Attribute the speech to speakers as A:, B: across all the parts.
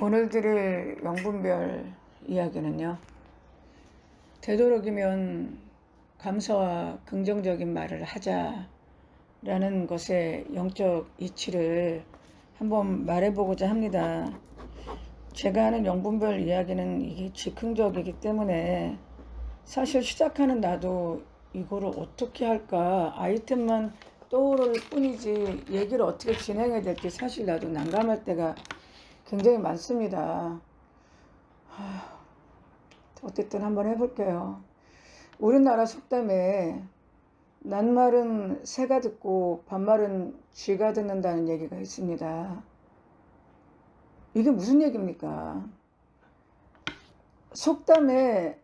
A: 오늘 드릴 영분별 이야기는요. 되도록이면 감사와 긍정적인 말을 하자라는 것의 영적 이치를 한번 말해보고자 합니다. 제가 하는 영분별 이야기는 이게 즉흥적이기 때문에 사실 시작하는 나도 이거를 어떻게 할까 아이템만 떠오를 뿐이지 얘기를 어떻게 진행해야 될지 사실 나도 난감할 때가 굉장히 많습니다. 어쨌든 한번 해볼게요. 우리나라 속담에 낱말은 새가 듣고 반말은 쥐가 듣는다는 얘기가 있습니다. 이게 무슨 얘기입니까? 속담에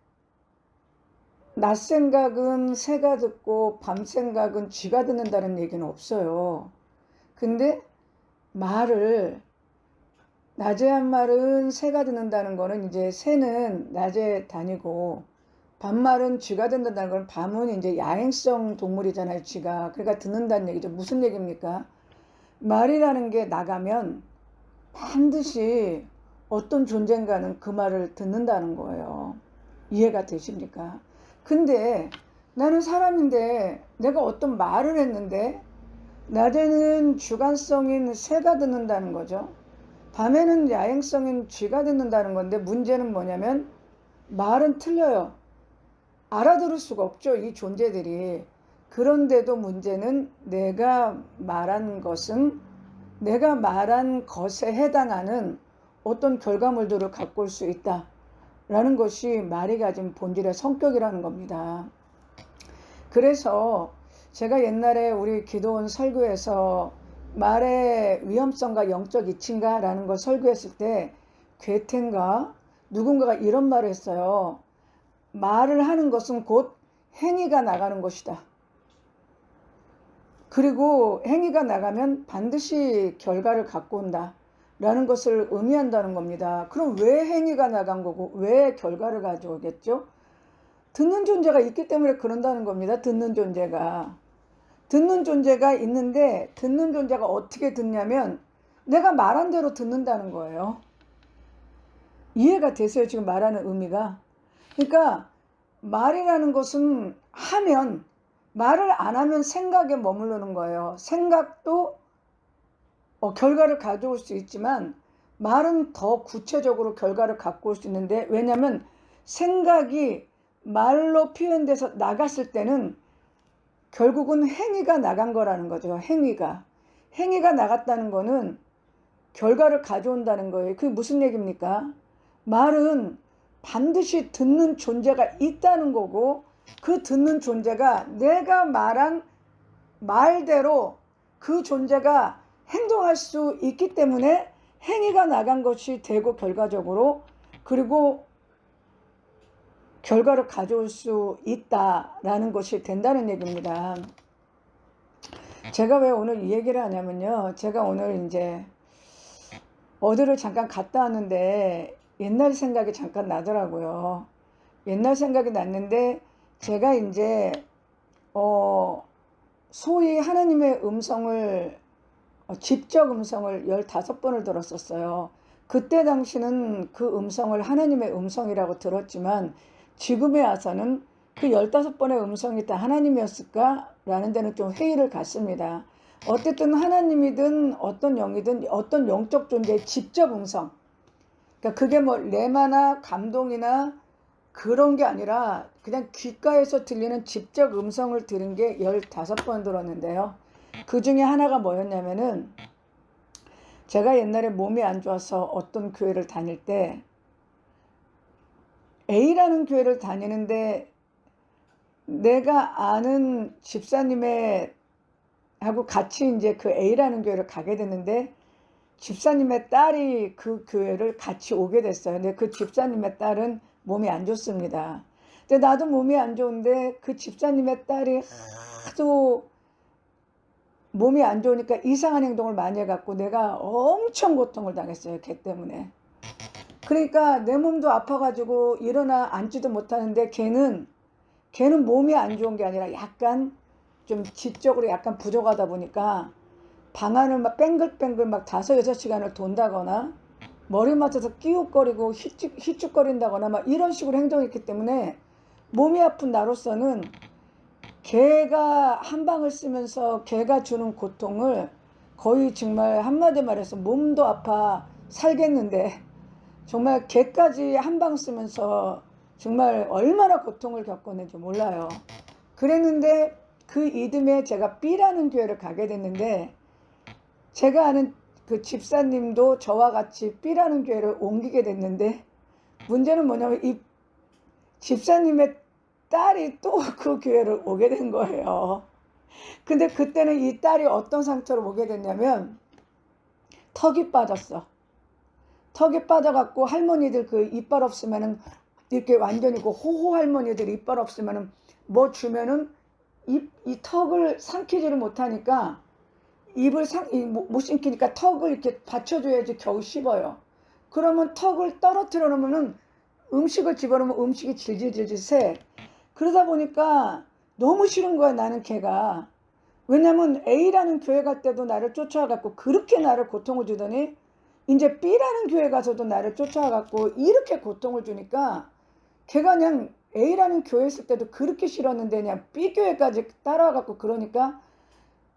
A: 낮 생각은 새가 듣고 밤 생각은 쥐가 듣는다는 얘기는 없어요. 근데 말을 낮에 한 말은 새가 듣는다는 거는 이제 새는 낮에 다니고 밤말은 쥐가 듣는다는 건 밤은 이제 야행성 동물이잖아요, 쥐가. 그러니까 듣는다는 얘기죠. 무슨 얘기입니까? 말이라는 게 나가면 반드시 어떤 존재인가는 그 말을 듣는다는 거예요. 이해가 되십니까? 근데 나는 사람인데 내가 어떤 말을 했는데 낮에는 주관성인 새가 듣는다는 거죠. 밤에는 야행성인 쥐가 듣는다는 건데 문제는 뭐냐면 말은 틀려요. 알아들을 수가 없죠, 이 존재들이. 그런데도 문제는 내가 말한 것에 해당하는 어떤 결과물들을 갖고 올 수 있다라는 것이 말이 가진 본질의 성격이라는 겁니다. 그래서 제가 옛날에 우리 기도원 설교에서 말의 위험성과 영적 이치인가 라는 걸 설교했을 때 괴테인가 누군가가 이런 말을 했어요. 말을 하는 것은 곧 행위가 나가는 것이다. 그리고 행위가 나가면 반드시 결과를 갖고 온다 라는 것을 의미한다는 겁니다. 그럼 왜 행위가 나간 거고 왜 결과를 가져오겠죠? 듣는 존재가 있기 때문에 그런다는 겁니다. 듣는 존재가 있는데 듣는 존재가 어떻게 듣냐면 내가 말한 대로 듣는다는 거예요. 이해가 되세요? 지금 말하는 의미가. 그러니까 말이라는 것은 하면, 말을 안 하면 생각에 머무르는 거예요. 생각도 결과를 가져올 수 있지만 말은 더 구체적으로 결과를 갖고 올 수 있는데, 왜냐하면 생각이 말로 표현돼서 나갔을 때는 결국은 행위가 나간 거라는 거죠. 행위가 나갔다는 거는 결과를 가져온다는 거예요. 그게 무슨 얘기입니까? 말은 반드시 듣는 존재가 있다는 거고, 그 듣는 존재가 내가 말한 말대로 그 존재가 행동할 수 있기 때문에 행위가 나간 것이 되고 결과적으로, 그리고 결과를 가져올 수 있다라는 것이 된다는 얘기입니다. 제가 왜 오늘 이 얘기를 하냐면요. 제가 오늘 이제 어디를 잠깐 갔다 왔는데 옛날 생각이 잠깐 나더라고요. 옛날 생각이 났는데 제가 이제 소위 하나님의 음성을 직접 음성을 15번을 들었었어요. 그때 당시는 그 음성을 하나님의 음성이라고 들었지만 지금에 와서는 그 15번의 음성이 다 하나님이었을까? 라는 데는 좀 회의를 갖습니다. 어쨌든 하나님이든 어떤 영이든 어떤 영적 존재의 직접 음성. 그러니까 그게 뭐 레마나 감동이나 그런 게 아니라 그냥 귓가에서 들리는 직접 음성을 들은 게 15번 들었는데요. 그 중에 하나가 뭐였냐면은 제가 옛날에 몸이 안 좋아서 어떤 교회를 다닐 때 A라는 교회를 다니는데 내가 아는 집사님의 하고 같이 이제 그 A라는 교회를 가게 됐는데 집사님의 딸이 그 교회를 같이 오게 됐어요. 근데 그 집사님의 딸은 몸이 안 좋습니다. 근데 나도 몸이 안 좋은데 그 집사님의 딸이 하도 몸이 안 좋으니까 이상한 행동을 많이 해갖고 내가 엄청 고통을 당했어요. 걔 때문에. 그러니까 내 몸도 아파가지고 일어나 앉지도 못하는데 걔는 몸이 안 좋은 게 아니라 약간 좀 지적으로 약간 부족하다 보니까 방안을 막 뺑글뺑글 막 5-6시간을 돈다거나 머리 맞춰서 끼웃거리고 휘쭉거린다거나 막 이런 식으로 행동했기 때문에 몸이 아픈 나로서는 개가 한 방을 쓰면서 개가 주는 고통을 거의 정말 한마디 말해서 몸도 아파 살겠는데 정말 개까지 한 방 쓰면서 정말 얼마나 고통을 겪었는지 몰라요. 그랬는데 그 이듬해 제가 B라는 교회를 가게 됐는데 제가 아는 그 집사님도 저와 같이 B라는 교회를 옮기게 됐는데 문제는 뭐냐면 이 집사님의 딸이 또 그 교회를 오게 된 거예요. 근데 그때는 이 딸이 어떤 상태로 오게 됐냐면 턱이 빠졌어. 턱이 빠져갖고 할머니들 그 이빨 없으면은 이렇게 완전히 그 호호 할머니들 이빨 없으면은 뭐 주면은 이 턱을 삼키지를 못하니까 입을 못 삼키니까 턱을 이렇게 받쳐줘야지 겨우 씹어요. 그러면 턱을 떨어뜨려 놓으면은 음식을 집어넣으면 음식이 질질질질 새. 그러다 보니까 너무 싫은 거야 나는 걔가. 왜냐면 A라는 교회 갈 때도 나를 쫓아와갖고 그렇게 나를 고통을 주더니 이제 B라는 교회 가서도 나를 쫓아와갖고 이렇게 고통을 주니까 걔가 그냥 A라는 교회 있을 때도 그렇게 싫었는데 그냥 B 교회까지 따라와갖고 그러니까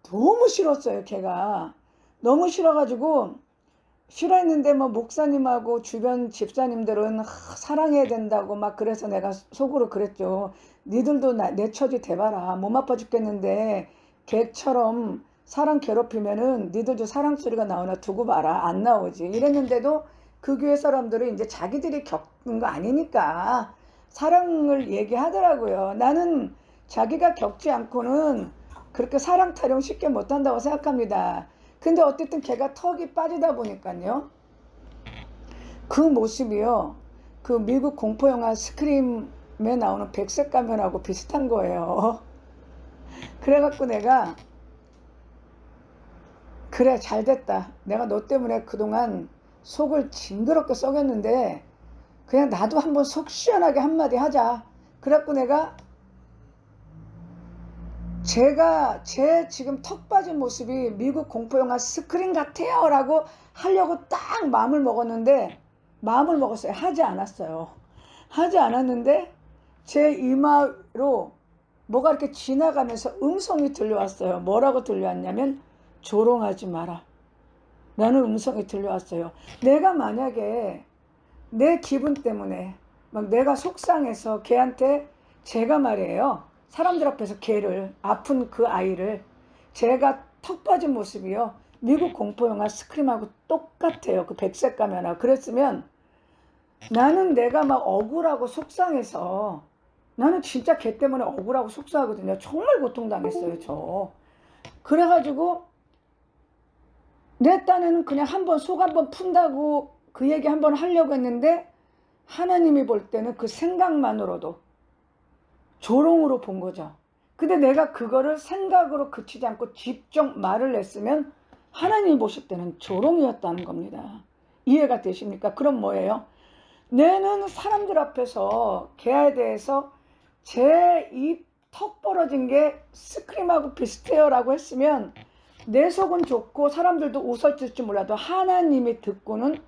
A: 너무 싫었어요 걔가. 너무 싫어가지고 싫어했는데 뭐 목사님하고 주변 집사님들은 사랑해야 된다고 막 그래서 내가 속으로 그랬죠. 니들도 내 처지 대봐라. 몸 아파 죽겠는데 걔처럼 사랑 괴롭히면은 니들도 사랑 소리가 나오나 두고 봐라. 안 나오지. 이랬는데도 그 교회 사람들은 이제 자기들이 겪은 거 아니니까 사랑을 얘기하더라고요. 나는 자기가 겪지 않고는 그렇게 사랑 타령 쉽게 못한다고 생각합니다. 근데 어쨌든 걔가 턱이 빠지다 보니까요. 그 모습이요. 그 미국 공포영화 스크림에 나오는 백색 가면하고 비슷한 거예요. 그래갖고 내가 그래 잘됐다. 내가 너 때문에 그동안 속을 징그럽게 썩였는데 그냥 나도 한번 속 시원하게 한마디 하자. 그래갖고 내가 제가 제 지금 턱 빠진 모습이 미국 공포영화 스크린 같아요 라고 하려고 딱 마음을 먹었는데 마음을 먹었어요. 하지 않았어요. 하지 않았는데 제 이마로 뭐가 이렇게 지나가면서 음성이 들려왔어요. 뭐라고 들려왔냐면 조롱하지 마라 라는 음성이 들려왔어요. 내가 만약에 내 기분 때문에 막 내가 속상해서 걔한테 제가 말이에요. 사람들 앞에서 걔를 아픈 그 아이를 제가 턱 빠진 모습이요. 미국 공포영화 스크림하고 똑같아요. 그 백색 가면하고. 그랬으면 나는 내가 막 억울하고 속상해서 나는 진짜 걔 때문에 억울하고 속상하거든요. 정말 고통당했어요. 저. 그래가지고 내 딴에는 그냥 한번 속 한번 푼다고 그 얘기 한번 하려고 했는데 하나님이 볼 때는 그 생각만으로도 조롱으로 본 거죠. 근데 내가 그거를 생각으로 그치지 않고 직접 말을 냈으면 하나님이 보실 때는 조롱이었다는 겁니다. 이해가 되십니까? 그럼 뭐예요? 내는 사람들 앞에서 걔에 대해서 제 이 턱 벌어진 게 스크림하고 비슷해요 라고 했으면 내 속은 좋고 사람들도 웃었을지 몰라도 하나님이 듣고는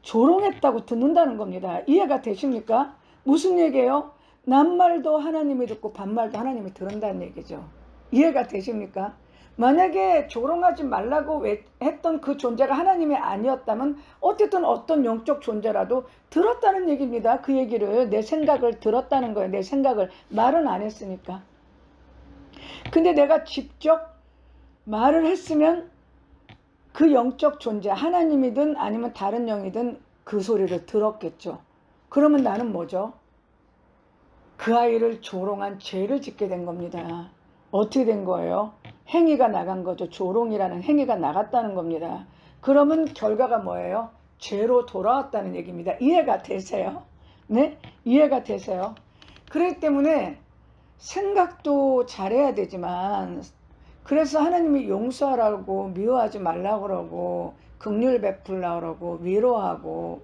A: 조롱했다고 듣는다는 겁니다. 이해가 되십니까? 무슨 얘기예요? 남말도 하나님이 듣고 반말도 하나님이 들은다는 얘기죠. 이해가 되십니까? 만약에 조롱하지 말라고 했던 그 존재가 하나님이 아니었다면 어쨌든 어떤 영적 존재라도 들었다는 얘기입니다. 그 얘기를 내 생각을 들었다는 거예요. 내 생각을 말은 안 했으니까. 근데 내가 직접 말을 했으면 그 영적 존재 하나님이든 아니면 다른 영이든 그 소리를 들었겠죠. 그러면 나는 뭐죠? 그 아이를 조롱한 죄를 짓게 된 겁니다. 어떻게 된 거예요? 행위가 나간 거죠. 조롱이라는 행위가 나갔다는 겁니다. 그러면 결과가 뭐예요? 죄로 돌아왔다는 얘기입니다. 이해가 되세요? 네? 이해가 되세요? 그렇기 때문에 생각도 잘해야 되지만 그래서 하나님이 용서하라고 미워하지 말라고 그러고 긍휼 베풀라고 그러고 위로하고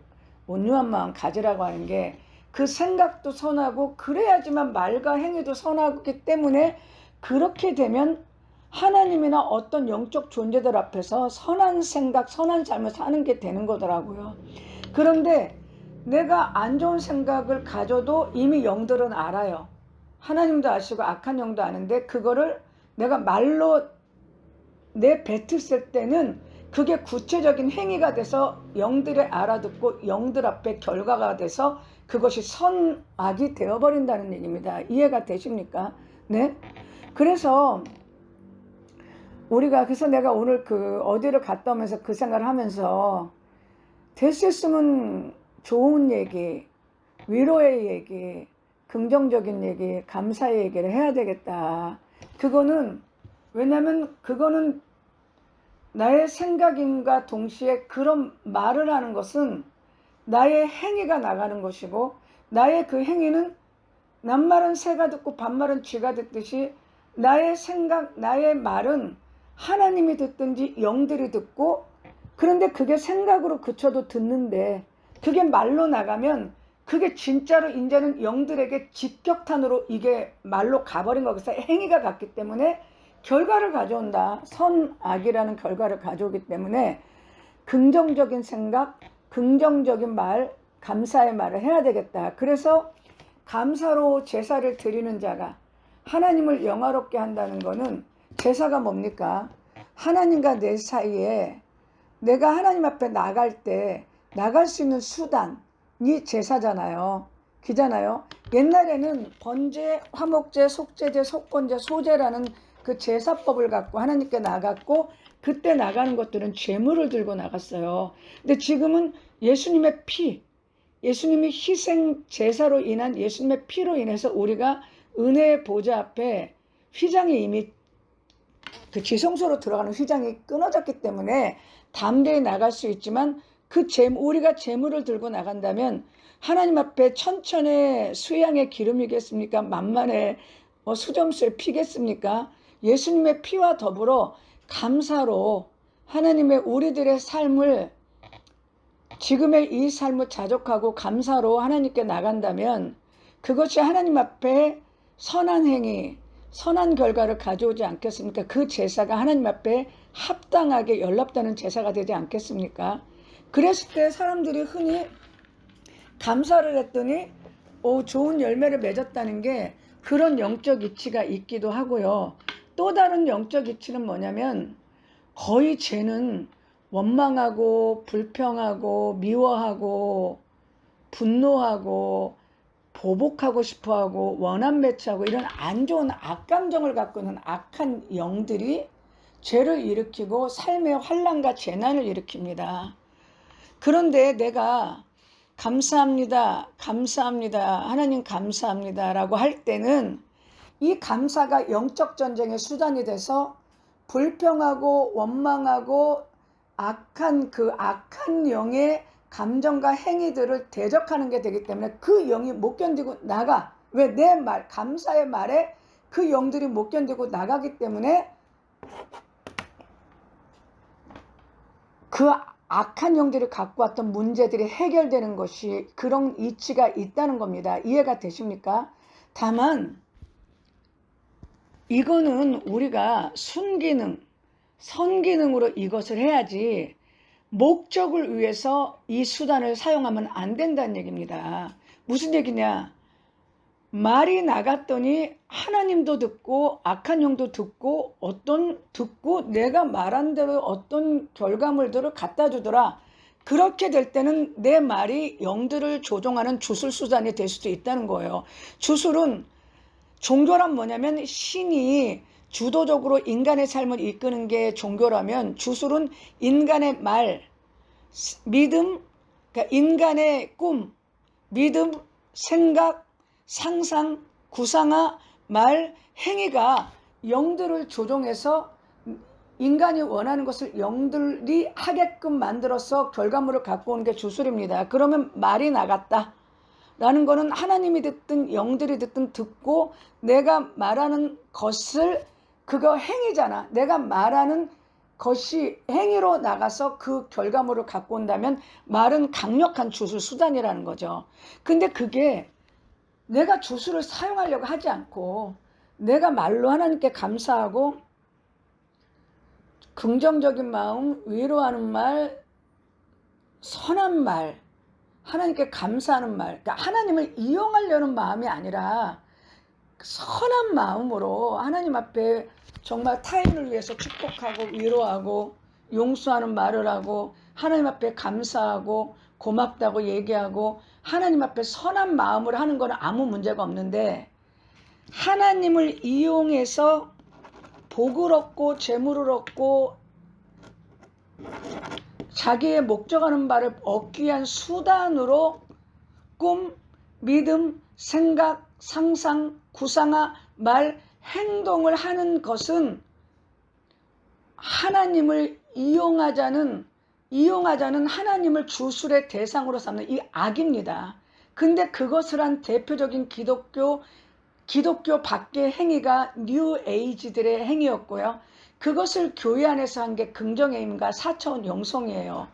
A: 온유한 마음 가지라고 하는 게 그 생각도 선하고 그래야지만 말과 행위도 선하기 때문에 그렇게 되면 하나님이나 어떤 영적 존재들 앞에서 선한 생각, 선한 삶을 사는 게 되는 거더라고요. 그런데 내가 안 좋은 생각을 가져도 이미 영들은 알아요. 하나님도 아시고 악한 영도 아는데 그거를 내가 말로 내뱉을 때는 그게 구체적인 행위가 돼서 영들이 알아듣고 영들 앞에 결과가 돼서 그것이 선악이 되어버린다는 얘기입니다. 이해가 되십니까? 네? 그래서 그래서 내가 오늘 어디를 갔다 오면서 그 생각을 하면서 될 수 있으면 좋은 얘기, 위로의 얘기, 긍정적인 얘기, 감사의 얘기를 해야 되겠다. 왜냐면 그거는 나의 생각임과 동시에 그런 말을 하는 것은 나의 행위가 나가는 것이고, 나의 그 행위는 남말은 새가 듣고 반말은 쥐가 듣듯이 나의 생각, 나의 말은 하나님이 듣든지 영들이 듣고, 그런데 그게 생각으로 그쳐도 듣는데 그게 말로 나가면 그게 진짜로 이제는 영들에게 직격탄으로 이게 말로 가버린 거기서 행위가 갔기 때문에 결과를 가져온다. 선악이라는 결과를 가져오기 때문에 긍정적인 생각, 긍정적인 말, 감사의 말을 해야 되겠다. 그래서 감사로 제사를 드리는 자가 하나님을 영화롭게 한다는 거는, 제사가 뭡니까? 하나님과 내 사이에 내가 하나님 앞에 나갈 때 나갈 수 있는 수단이 제사잖아요. 기잖아요. 옛날에는 번제, 화목제, 속죄제, 속건제, 소제라는 그 제사법을 갖고 하나님께 나갔고, 그때 나가는 것들은 제물을 들고 나갔어요. 근데 지금은 예수님의 피, 예수님이 희생 제사로 인한 예수님의 피로 인해서 우리가 은혜의 보좌 앞에 휘장이 이미 그 지성소로 들어가는 휘장이 끊어졌기 때문에 담대히 나갈 수 있지만, 우리가 제물을 들고 나간다면 하나님 앞에 천천의 수양의 기름이겠습니까? 만만의 수점수의 피겠습니까? 예수님의 피와 더불어 감사로 하나님의 우리들의 삶을, 지금의 이 삶을 자족하고 감사로 하나님께 나간다면 그것이 하나님 앞에 선한 행위, 선한 결과를 가져오지 않겠습니까? 그 제사가 하나님 앞에 합당하게 연락되는 제사가 되지 않겠습니까? 그랬을 때 사람들이 흔히 감사를 했더니 좋은 열매를 맺었다는 게 그런 영적 이치가 있기도 하고요. 또 다른 영적 이치는 뭐냐면, 거의 죄는 원망하고 불평하고 미워하고 분노하고 보복하고 싶어하고 원한 매치하고 이런 안 좋은 악감정을 갖고 있는 악한 영들이 죄를 일으키고 삶의 환난과 재난을 일으킵니다. 그런데 내가 감사합니다, 감사합니다, 하나님 감사합니다 라고 할 때는 이 감사가 영적 전쟁의 수단이 돼서 불평하고 원망하고 악한 영의 감정과 행위들을 대적하는 게 되기 때문에 그 영이 못 견디고 나가. 왜? 내 말, 감사의 말에 그 영들이 못 견디고 나가기 때문에 그 악한 영들이 갖고 왔던 문제들이 해결되는 것이, 그런 이치가 있다는 겁니다. 이해가 되십니까? 다만 이거는 우리가 순기능, 선기능으로 이것을 해야지 목적을 위해서 이 수단을 사용하면 안 된다는 얘기입니다. 무슨 얘기냐? 말이 나갔더니 하나님도 듣고 악한 영도 듣고 내가 말한 대로 어떤 결과물들을 갖다 주더라. 그렇게 될 때는 내 말이 영들을 조종하는 주술수단이 될 수도 있다는 거예요. 주술은, 종교란 뭐냐면 신이 주도적으로 인간의 삶을 이끄는 게 종교라면, 주술은 인간의 말, 믿음, 그러니까 인간의 꿈, 믿음, 생각, 상상, 구상화, 말, 행위가 영들을 조종해서 인간이 원하는 것을 영들이 하게끔 만들어서 결과물을 갖고 오는 게 주술입니다. 그러면 말이 나갔다 라는 거는 하나님이 듣든 영들이 듣든 듣고, 내가 말하는 것을, 그거 행위잖아. 내가 말하는 것이 행위로 나가서 그 결과물을 갖고 온다면 말은 강력한 주술 수단이라는 거죠. 근데 그게 내가 주술을 사용하려고 하지 않고 내가 말로 하나님께 감사하고 긍정적인 마음, 위로하는 말, 선한 말, 하나님께 감사하는 말, 그러니까 하나님을 이용하려는 마음이 아니라 선한 마음으로 하나님 앞에 정말 타인을 위해서 축복하고 위로하고 용서하는 말을 하고 하나님 앞에 감사하고 고맙다고 얘기하고 하나님 앞에 선한 마음으로 하는 건 아무 문제가 없는데, 하나님을 이용해서 복을 얻고 재물을 얻고 자기의 목적하는 바를 얻기 위한 수단으로 꿈, 믿음, 생각, 상상, 구상화, 말, 행동을 하는 것은 하나님을 이용하자는 하나님을 주술의 대상으로 삼는 이 악입니다. 근데 그것을 한 대표적인 기독교 밖의 행위가 뉴 에이지들의 행위였고요. 그것을 교회 안에서 한 게 긍정의 힘과 4차원 영성이에요.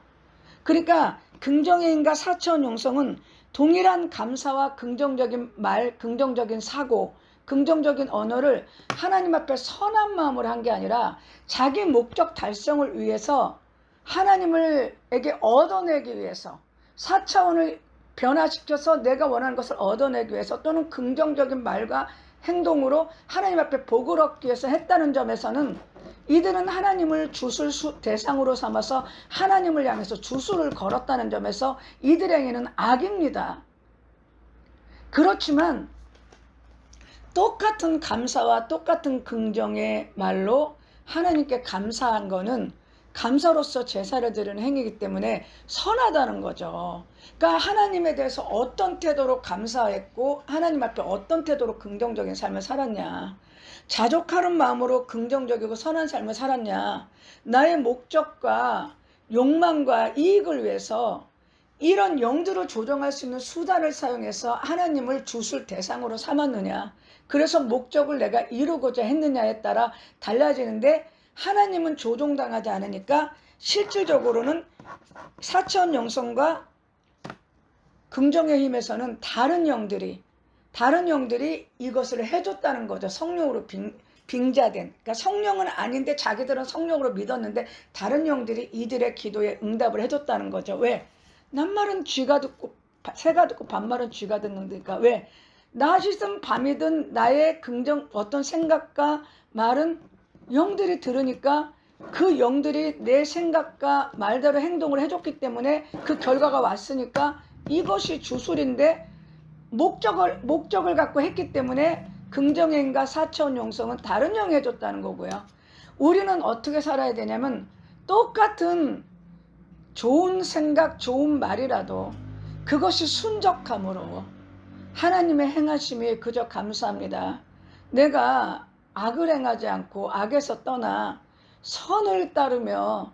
A: 그러니까 긍정의 힘과 4차원 영성은 동일한 감사와 긍정적인 말, 긍정적인 사고, 긍정적인 언어를 하나님 앞에 선한 마음으로 한 게 아니라 자기 목적 달성을 위해서 하나님을에게 얻어내기 위해서 4차원을 변화시켜서 내가 원하는 것을 얻어내기 위해서 또는 긍정적인 말과 행동으로 하나님 앞에 복을 얻기 위해서 했다는 점에서는 이들은 하나님을 주술 대상으로 삼아서 하나님을 향해서 주술을 걸었다는 점에서 이들의 행위는 악입니다. 그렇지만 똑같은 감사와 똑같은 긍정의 말로 하나님께 감사한 거는 감사로서 제사를 드리는 행위이기 때문에 선하다는 거죠. 그러니까 하나님에 대해서 어떤 태도로 감사했고 하나님 앞에 어떤 태도로 긍정적인 삶을 살았냐, 자족하는 마음으로 긍정적이고 선한 삶을 살았냐, 나의 목적과 욕망과 이익을 위해서 이런 영들을 조정할 수 있는 수단을 사용해서 하나님을 주술 대상으로 삼았느냐, 그래서 목적을 내가 이루고자 했느냐에 따라 달라지는데, 하나님은 조종당하지 않으니까 실질적으로는 4차원 영성과 긍정의 힘에서는 다른 영들이 이것을 해줬다는 거죠. 성령으로 빙자된, 그러니까 성령은 아닌데 자기들은 성령으로 믿었는데 다른 영들이 이들의 기도에 응답을 해줬다는 거죠. 왜? 낮말은 쥐가 듣고 새가 듣고 밤말은 쥐가 듣는다니까. 왜? 낮이든 밤이든 나의 긍정 어떤 생각과 말은 영들이 들으니까 그 영들이 내 생각과 말대로 행동을 해줬기 때문에 그 결과가 왔으니까 이것이 주술인데, 목적을 갖고 했기 때문에 긍정행과 4차원 영성은 다른 영이 해줬다는 거고요. 우리는 어떻게 살아야 되냐면, 똑같은 좋은 생각, 좋은 말이라도 그것이 순적함으로 하나님의 행하심이 그저 감사합니다. 내가 악을 행하지 않고 악에서 떠나 선을 따르며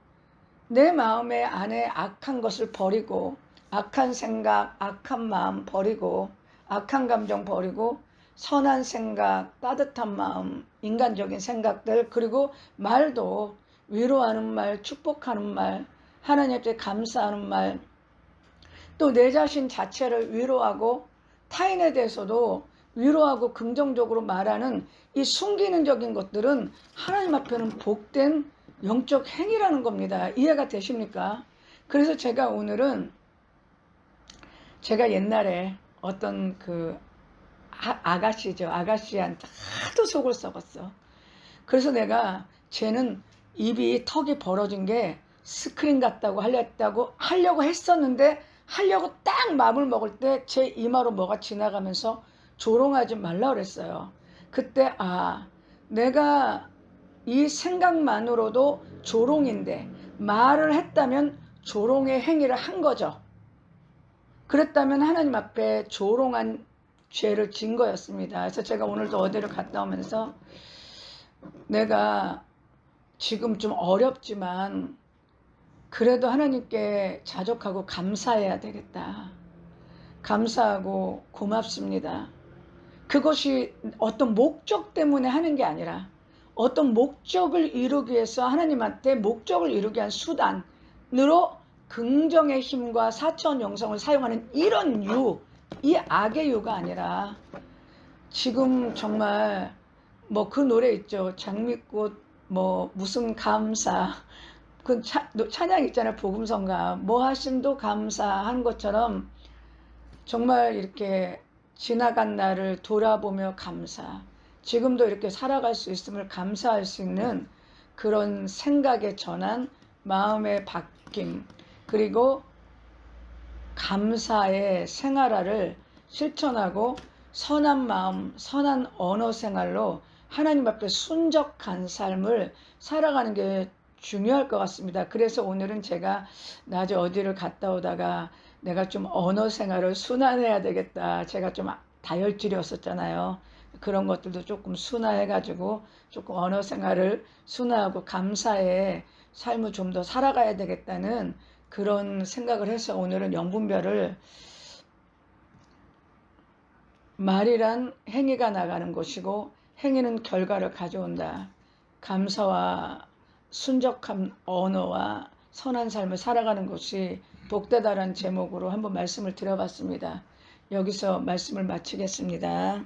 A: 내 마음의 안에 악한 것을 버리고, 악한 생각, 악한 마음 버리고, 악한 감정 버리고 선한 생각, 따뜻한 마음, 인간적인 생각들, 그리고 말도 위로하는 말, 축복하는 말, 하나님께 감사하는 말, 또 내 자신 자체를 위로하고 타인에 대해서도 위로하고 긍정적으로 말하는 이 순기능적인 것들은 하나님 앞에는 복된 영적 행위라는 겁니다. 이해가 되십니까? 그래서 제가 오늘은, 제가 옛날에 어떤 그 아가씨한테 하도 속을 썩었어. 그래서 내가 쟤는 입이 턱이 벌어진 게 스크린 같다고 하려고 했었는데, 하려고 딱 마음을 먹을 때 제 이마로 뭐가 지나가면서 조롱하지 말라 그랬어요. 그때 내가 이 생각만으로도 조롱인데 말을 했다면 조롱의 행위를 한 거죠. 그랬다면 하나님 앞에 조롱한 죄를 진 거였습니다. 그래서 제가 오늘도 어디를 갔다 오면서 내가 지금 좀 어렵지만 그래도 하나님께 자족하고 감사해야 되겠다. 감사하고 고맙습니다. 그것이 어떤 목적 때문에 하는 게 아니라 어떤 목적을 이루기 위해서 하나님한테 목적을 이루기 위한 수단으로 긍정의 힘과 4차원 영성을 사용하는 이런 이 악의 유가 아니라, 지금 정말 그 노래 있죠. 장미꽃 뭐 무슨 감사, 그 찬양 있잖아요. 복음성가 뭐 하심도 감사한 것처럼 정말 이렇게 지나간 날을 돌아보며 감사, 지금도 이렇게 살아갈 수 있음을 감사할 수 있는 그런 생각의 전환, 마음의 바뀜, 그리고 감사의 생활화를 실천하고 선한 마음, 선한 언어 생활로 하나님 앞에 순적한 삶을 살아가는 게 중요할 것 같습니다. 그래서 오늘은 제가 낮에 어디를 갔다 오다가 내가 좀 언어 생활을 순환해야 되겠다. 제가 좀 다혈질이었었잖아요. 그런 것들도 조금 순화해가지고 조금 언어 생활을 순화하고 감사의 삶을 좀 더 살아가야 되겠다는 그런 생각을 해서 오늘은 영분별을 말이란 행위가 나가는 것이고 행위는 결과를 가져온다. 감사와 순적한 언어와 선한 삶을 살아가는 것이 복되다라는 제목으로 한번 말씀을 드려봤습니다. 여기서 말씀을 마치겠습니다.